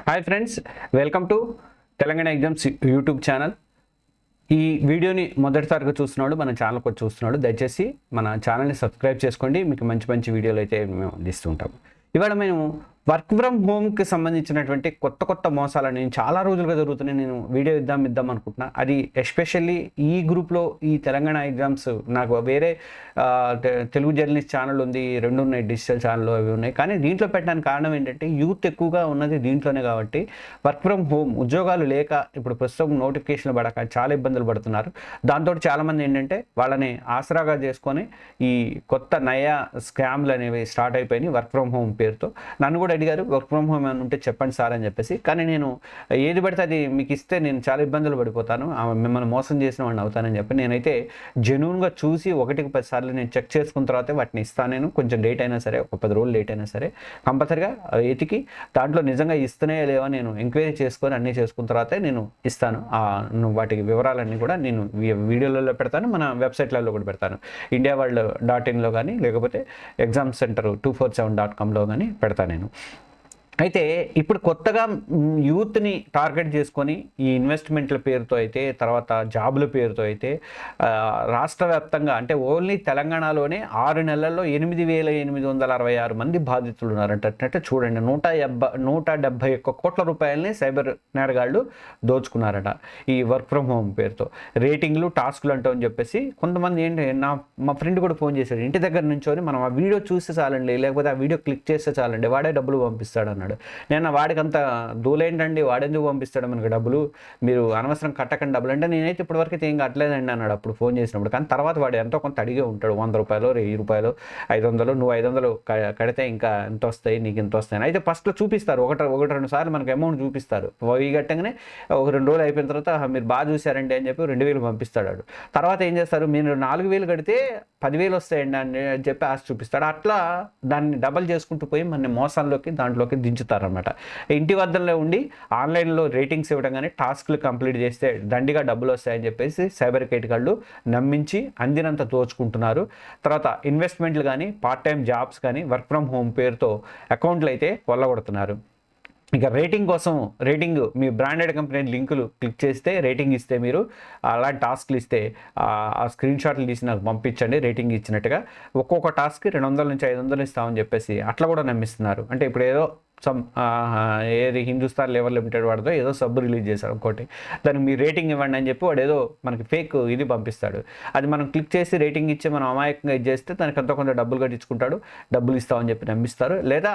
Hi friends, welcome to Telangana exams YouTube channel. ఈ వీడియోని మొదటిసారిగా చూస్తున్నాడు, మన ఛానల్ కూడా చూస్తున్నాడు, దయచేసి మన ఛానల్ని సబ్స్క్రైబ్ చేసుకోండి. మీకు మంచి మంచి వీడియోలు అయితే మేము అందిస్తుంటాం. ఇవాళ మేము వర్క్ ఫ్రమ్ హోమ్కి సంబంధించినటువంటి కొత్త మోసాలని చాలా రోజులుగా జరుగుతున్నాయి. నేను వీడియో ఇద్దాం అనుకుంటున్నా. అది ఎస్పెషల్లీ ఈ గ్రూప్లో ఈ తెలంగాణ ఎగ్జామ్స్ నాకు వేరే తెలుగు జర్నలిస్ట్ ఛానల్ ఉంది, రెండు ఉన్నాయి, డిజిటల్ ఛానల్ అవి ఉన్నాయి. కానీ దీంట్లో పెట్టడానికి కారణం ఏంటంటే యూత్ ఎక్కువగా ఉన్నది దీంట్లోనే. కాబట్టి వర్క్ ఫ్రమ్ హోమ్ ఉద్యోగాలు లేక ఇప్పుడు ప్రస్తుతం నోటిఫికేషన్లు పడక చాలా ఇబ్బందులు పడుతున్నారు. దాంతో చాలామంది ఏంటంటే వాళ్ళని ఆసరాగా చేసుకొని ఈ కొత్త నయా స్కామ్లు అనేవి స్టార్ట్ అయిపోయినాయి వర్క్ ఫ్రమ్ హోమ్ పేరుతో. నన్ను కూడా అడిగారు వర్క్ ఫ్రమ్ హోమ్ అని ఉంటే చెప్పండి సార్ అని చెప్పేసి. కానీ నేను ఏది పడితే అది మీకు ఇస్తే నేను చాలా ఇబ్బందులు పడిపోతాను, మిమ్మల్ని మోసం చేసిన వాడిని అవుతానని చెప్పి నేనైతే జెన్యూన్గా చూసి 1-10 సార్లు నేను చెక్ చేసుకున్న తర్వాత వాటిని ఇస్తాను. నేను కొంచెం లేట్ అయినా సరే, ఒక 10 రోజులు లేట్ అయినా సరే కంపల్సరిగా ఎతికి దాంట్లో నిజంగా ఇస్తూనే లేవా నేను ఎంక్వైరీ చేసుకొని అన్నీ చేసుకున్న తర్వాతే నేను ఇస్తాను. వాటి వివరాలన్నీ కూడా నేను వీడియోలలో పెడతాను, మన వెబ్సైట్లలో కూడా పెడతాను. indiaworld.in కానీ లేకపోతే examcenter247.com కానీ పెడతాను నేను. అయితే ఇప్పుడు కొత్తగా యూత్ని టార్గెట్ చేసుకొని ఈ ఇన్వెస్ట్మెంట్ల పేరుతో అయితే, తర్వాత జాబుల పేరుతో అయితే రాష్ట్ర వ్యాప్తంగా అంటే ఓన్లీ తెలంగాణలోనే 6 నెలల్లో 8,866 మంది బాధితులు ఉన్నారంటే చూడండి, 171 కోట్ల రూపాయలని సైబర్ నేరగాళ్ళు దోచుకున్నారట ఈ వర్క్ ఫ్రమ్ హోమ్ పేరుతో. రేటింగ్లు, టాస్క్లు అంటామని చెప్పేసి కొంతమంది ఏంటి, మా ఫ్రెండ్ కూడా ఫోన్ చేశాడు, ఇంటి దగ్గర నుంచొని మనం ఆ వీడియో చూస్తే చాలండి, లేకపోతే ఆ వీడియో క్లిక్ చేస్తే చాలండి, వాడే డబ్బులు పంపిస్తాడు అన్నాడు. నేను వాడికి అంత దూలేంటండి, వాడెందుకు పంపిస్తాడు మనకు డబ్బులు, మీరు అనవసరం కట్టకండి డబ్బులు అంటే, నేనైతే ఇప్పటివరకు ఏం కట్టలేదండి అన్నాడు అప్పుడు ఫోన్ చేసినప్పుడు. కానీ తర్వాత వాడు ఎంతో కొంత అడిగే ఉంటాడు, 100 రూపాయలు, 1000 రూపాయలు, 500, నువ్వు 500 కడితే ఇంకా ఎంత వస్తాయి, నీకు ఎంత వస్తాయి అయితే ఫస్ట్లో చూపిస్తారు. ఒకటి రెండు సార్లు మనకు అమౌంట్ చూపిస్తారు. ఈ గట్టంగానే ఒక 2 రోజులు అయిపోయిన తర్వాత మీరు బాగా చూసారండి అని చెప్పి 2,000 పంపిస్తాడు. తర్వాత ఏం చేస్తారు, మీరు 4,000 కడితే 10,000 వస్తాయండి అని చెప్పి ఆశ చూపిస్తాడు. అట్లా దాన్ని డబల్ చేసుకుంటూ పోయి మన మోసాల్లోకి దాంట్లోకి దించుతారనమాట. ఇంటి వద్దలో ఉండి ఆన్లైన్లో రేటింగ్స్ ఇవ్వడం కానీ టాస్క్లు కంప్లీట్ చేస్తే దండిగా డబ్బులు వస్తాయని చెప్పేసి సైబర్ కేటగాళ్ళు నమ్మించి అందినంత దోచుకుంటున్నారు. తర్వాత ఇన్వెస్ట్మెంట్లు కానీ, పార్ట్ టైం జాబ్స్ కానీ, వర్క్ ఫ్రమ్ హోమ్ పేరుతో అకౌంట్లు అయితే కొల్లగొడుతున్నారు. ఇక రేటింగ్ మీ బ్రాండెడ్ కంపెనీ లింకులు క్లిక్ చేస్తే రేటింగ్ ఇస్తే, మీరు అలాంటి టాస్క్లు ఇస్తే ఆ స్క్రీన్ షాట్లు తీసి నాకు పంపించండి రేటింగ్ ఇచ్చినట్టుగా. ఒక్కొక్క టాస్క్కి 200 నుంచి 500 ఇస్తామని చెప్పేసి అట్లా కూడా నమ్మిస్తున్నారు. అంటే ఇప్పుడు ఏదో ఏది హిందుస్థాన్ లెవెల్ లిమిటెడ్ వాడితో ఏదో సబ్బు రిలీజ్ చేశారు ఇంకోటి, దానికి మీరు రేటింగ్ ఇవ్వండి అని చెప్పి వాడు ఏదో మనకి ఫేక్ ఇది పంపిస్తాడు. అది మనం క్లిక్ చేసి రేటింగ్ ఇచ్చి మనం అమాయకంగా ఇది చేస్తే దానికి కొంత డబ్బులు కట్టించుకుంటాడు, డబ్బులు ఇస్తామని చెప్పి నమ్మిస్తారు. లేదా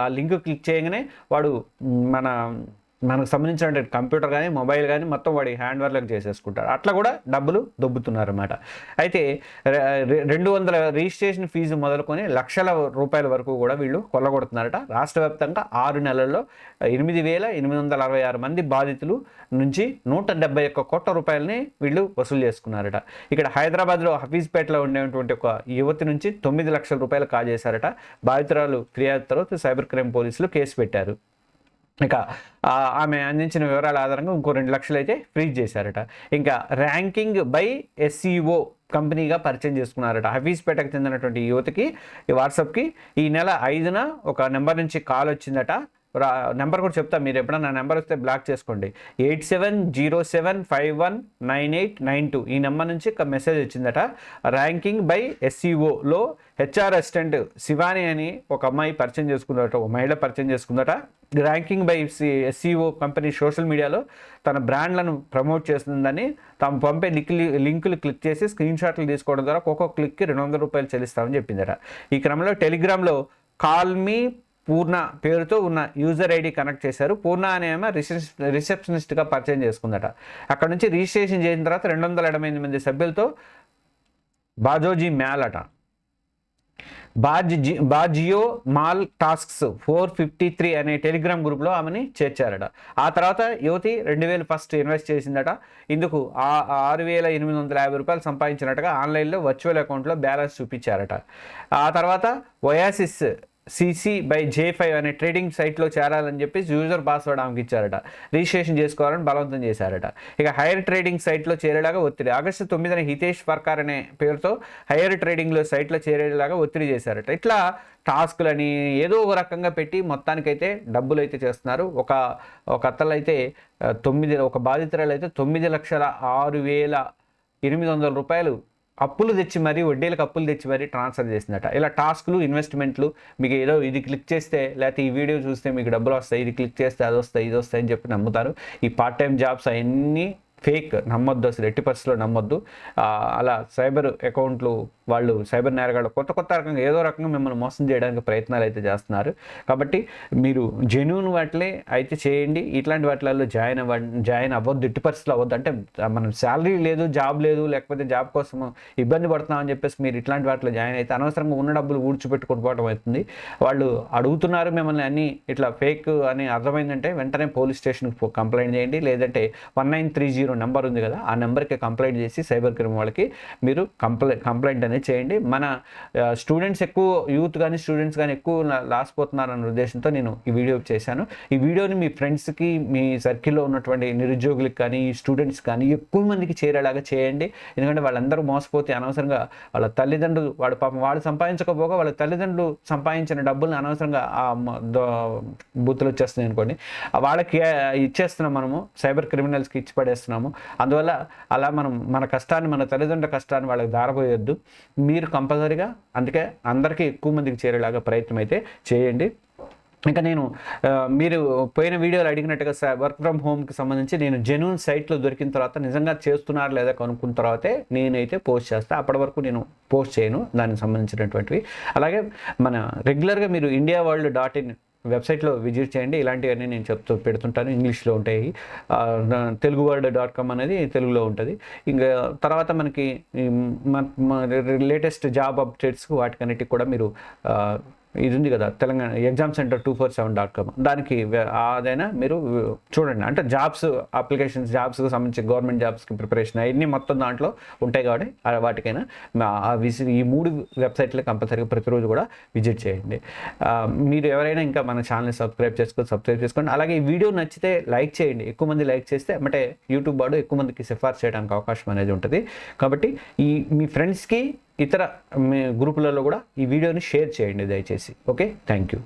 ఆ లింక్ క్లిక్ చేయగానే వాడు మనకు సంబంధించిన కంప్యూటర్ కానీ, మొబైల్ కానీ మొత్తం వాడి హ్యాండ్ వర్క్ చేసేసుకుంటారు. అట్లా కూడా డబ్బులు దొబ్బుతున్నారు అన్నమాట. అయితే 200 రిజిస్ట్రేషన్ ఫీజు మొదలుకొని లక్షల రూపాయల వరకు కూడా వీళ్ళు కొల్లగొడుతున్నారట. రాష్ట్ర వ్యాప్తంగా 6 నెలల్లో 8,866 మంది బాధితులు నుంచి 171 కోట్ల రూపాయలని వీళ్ళు వసూలు చేసుకున్నారట. ఇక్కడ హైదరాబాద్లో హఫీజ్పేటలో ఉండేటువంటి ఒక యువతి నుంచి 9 లక్షల రూపాయలు కాజేశారట. బాధితురాలు ఫిర్యాదు తర్వాత సైబర్ క్రైమ్ పోలీసులు కేసు పెట్టారు. ఇక ఆమె అందించిన వివరాల ఆధారంగా ఇంకో 2 లక్షలు అయితే ఫ్రీజ్ చేశారట. ఇంకా ర్యాంకింగ్ బై SEO కంపెనీగా పరిచయం చేసుకున్నారట. హఫీజ్పేటకు చెందినటువంటి యువతికి ఈ వాట్సాప్కి ఈ నెల 5న ఒక నెంబర్ నుంచి కాల్ వచ్చిందట. నెంబర్ కూడా చెప్తా, మీరు ఎప్పుడన్నా నా నెంబర్ వస్తే బ్లాక్ చేసుకోండి. 8707519892 ఈ నెంబర్ నుంచి ఒక మెసేజ్ వచ్చిందట. ర్యాంకింగ్ బై SEOలో HR అసిస్టెంట్ శివాని అని ఒక అమ్మాయి పరిచయం చేసుకుందట, ఒక మహిళ పరిచయం చేసుకుందట. Ranking by SEO company social మీడియాలో తన బ్రాండ్లను ప్రమోట్ చేస్తుందని తాము పంపే లింకులు క్లిక్ చేసి స్క్రీన్ షాట్లు తీసుకోవడం ద్వారా ఒక్కొక్క క్లిక్కి 200 రూపాయలు చెల్లిస్తామని చెప్పిందట. ఈ క్రమంలో టెలిగ్రామ్లో కాల్ మీ పూర్ణ పేరుతో ఉన్న యూజర్ ఐడి కనెక్ట్ చేశారు. పూర్ణ అనే ఆమె రిసెప్షనిస్ట్గా పరిచయం చేసుకుందట. అక్కడ నుంచి రిజిస్ట్రేషన్ చేసిన తర్వాత 278 మంది సభ్యులతో బాజోజీ మ్యాల్ అట, బాజియో మాల్ టాస్క్స్ 453 అనే టెలిగ్రామ్ గ్రూప్లో ఆమెని చేర్చారట. ఆ తర్వాత యువతి 2,000 ఫస్ట్ ఇన్వెస్ట్ చేసిందట. ఇందుకు 6,850 రూపాయలు సంపాదించినట్టుగా ఆన్లైన్లో వర్చువల్ అకౌంట్లో బ్యాలెన్స్ చూపించారట. ఆ తర్వాత ఒయాసిస్ CC/J5 అనే ట్రేడింగ్ సైట్లో చేరాలని చెప్పేసి యూజర్ పాస్వర్డ్ ఆమెకి ఇచ్చారట. రిజిస్ట్రేషన్ చేసుకోవాలని బలవంతం చేశారట. ఇక హైయర్ ట్రేడింగ్ సైట్లో చేరేలాగా ఒత్తిడి. ఆగస్టు 9న హితేష్ ఫర్కార్ అనే పేరుతో హైయర్ ట్రేడింగ్లో సైట్లో చేరేలాగా ఒత్తిడి చేశారట. ఇట్లా టాస్క్లని ఏదో ఒక రకంగా పెట్టి మొత్తానికైతే డబ్బులు అయితే చేస్తున్నారు. ఒక అత్తలు అయితే ఒక బాధితురాలు అయితే 9,06,800 రూపాయలు అప్పులు తెచ్చి మరీ వడ్డీలకు అప్పులు తెచ్చి మరీ ట్రాన్స్ఫర్ చేసిందట. ఇలా టాస్క్లు, ఇన్వెస్ట్మెంట్లు మీకు ఏదో ఇది క్లిక్ చేస్తే లేకపోతే ఈ వీడియో చూస్తే మీకు డబ్బులు వస్తాయి, ఇది క్లిక్ చేస్తే అది వస్తాయి, ఇది వస్తాయి అని చెప్పి నమ్ముతారు. ఈ పార్ట్ టైం జాబ్స్ అవన్నీ ఫేక్, నమ్మొద్దు, అసలు ఎట్టి పరిస్థితుల్లో నమ్మొద్దు. అలా సైబర్ అకౌంట్లు వాళ్ళు సైబర్ నేరగాళ్ళు కొత్త రకంగా ఏదో రకంగా మిమ్మల్ని మోసం చేయడానికి ప్రయత్నాలు అయితే చేస్తున్నారు. కాబట్టి మీరు జెన్యూన్ వాటిలే అయితే చేయండి. ఇట్లాంటి వాటిలలో జాయిన్ అవ్వద్దు, ఎట్టి పరిస్థితులు అవ్వద్దు. అంటే మనం శాలరీ లేదు, జాబ్ లేదు, లేకపోతే జాబ్ కోసం ఇబ్బంది పడుతున్నామని చెప్పేసి మీరు ఇట్లాంటి వాటిలో జాయిన్ అయితే అనవసరంగా ఉన్న డబ్బులు ఊడ్చిపెట్టుకుని పోవడం అవుతుంది. వాళ్ళు అడుగుతున్నారు మిమ్మల్ని అన్ని ఇట్లా ఫేక్ అని అర్థమైందంటే వెంటనే పోలీస్ స్టేషన్కి కంప్లైంట్ చేయండి. లేదంటే 1930 నెంబర్ ఉంది కదా, ఆ నెంబర్కి కంప్లైంట్ చేసి సైబర్ క్రైమ్ వాళ్ళకి మీరు కంప్లైంట్ అనేది చేయండి. మన స్టూడెంట్స్ ఎక్కువ, యూత్ కానీ స్టూడెంట్స్ కానీ ఎక్కువ లాస్ పోతున్నారన్న ఉద్దేశంతో నేను ఈ వీడియో చేశాను. ఈ వీడియోని మీ ఫ్రెండ్స్కి, మీ సర్కిల్లో ఉన్నటువంటి నిరుద్యోగులకు కానీ, స్టూడెంట్స్ కానీ ఎక్కువ మందికి చేరేలాగా చేయండి. ఎందుకంటే వాళ్ళందరూ మోసపోతే అనవసరంగా వాళ్ళ తల్లిదండ్రులు, వాడు సంపాదించకపోగా వాళ్ళ తల్లిదండ్రులు సంపాదించిన డబ్బుల్ని అనవసరంగా బూతులు వచ్చేస్తున్నాయి అనుకోండి, వాళ్ళకి ఇచ్చేస్తున్నాం, మనము సైబర్ క్రిమినల్స్కి ఇచ్చి పడేస్తున్నాము. అందువల్ల అలా మన కష్టాన్ని, మన తల్లిదండ్రుల కష్టాన్ని వాళ్ళకి దారపోయొద్దు. మీరు కంపల్సరీగా అందుకే అందరికీ ఎక్కువ మందికి చేరేలాగా ప్రయత్నం అయితే చేయండి. ఇంకా నేను మీరు పోయిన వీడియోలు అడిగినట్టుగా వర్క్ ఫ్రమ్ హోమ్కి సంబంధించి నేను జెన్యూన్ సైట్లో దొరికిన తర్వాత నిజంగా చేస్తున్నారు లేదా కనుక్కున్న తర్వాతే నేనైతే పోస్ట్ చేస్తాను. అప్పటి వరకు నేను పోస్ట్ చేయను దానికి సంబంధించినటువంటివి. అలాగే మన రెగ్యులర్గా మీరు indiaworld.in వెబ్సైట్లో విజిట్ చేయండి. ఇలాంటివన్నీ నేను పెడుతుంటాను. ఇంగ్లీష్లో ఉంటాయి. teluguworld.com అనేది తెలుగులో ఉంటుంది. ఇంకా తర్వాత మనకి లేటెస్ట్ జాబ్ అప్డేట్స్ వాటికన్నిటికి కూడా మీరు ఇది ఉంది కదా, తెలంగాణ examcenter247.com, దానికి అదైనా మీరు చూడండి. అంటే జాబ్స్ అప్లికేషన్స్, జాబ్స్కి సంబంధించి గవర్నమెంట్ జాబ్స్కి ప్రిపరేషన్ అవన్నీ మొత్తం దాంట్లో ఉంటాయి. కాబట్టి వాటికైనా ఈ 3 వెబ్సైట్లు కంపల్సరీగా ప్రతిరోజు కూడా విజిట్ చేయండి. మీరు ఎవరైనా ఇంకా మన ఛానల్ని సబ్స్క్రైబ్ చేసుకోండి. అలాగే ఈ వీడియో నచ్చితే లైక్ చేయండి. ఎక్కువ మంది లైక్ చేస్తే అంటే యూట్యూబ్ వాడు ఎక్కువ మందికి సిఫార్సు చేయడానికి అవకాశం అనేది ఉంటుంది. కాబట్టి మీ ఫ్రెండ్స్కి, ఇతర గ్రూపులలో కూడా ఈ వీడియోని షేర్ చేయండి దయచేసి. Okay, thank you.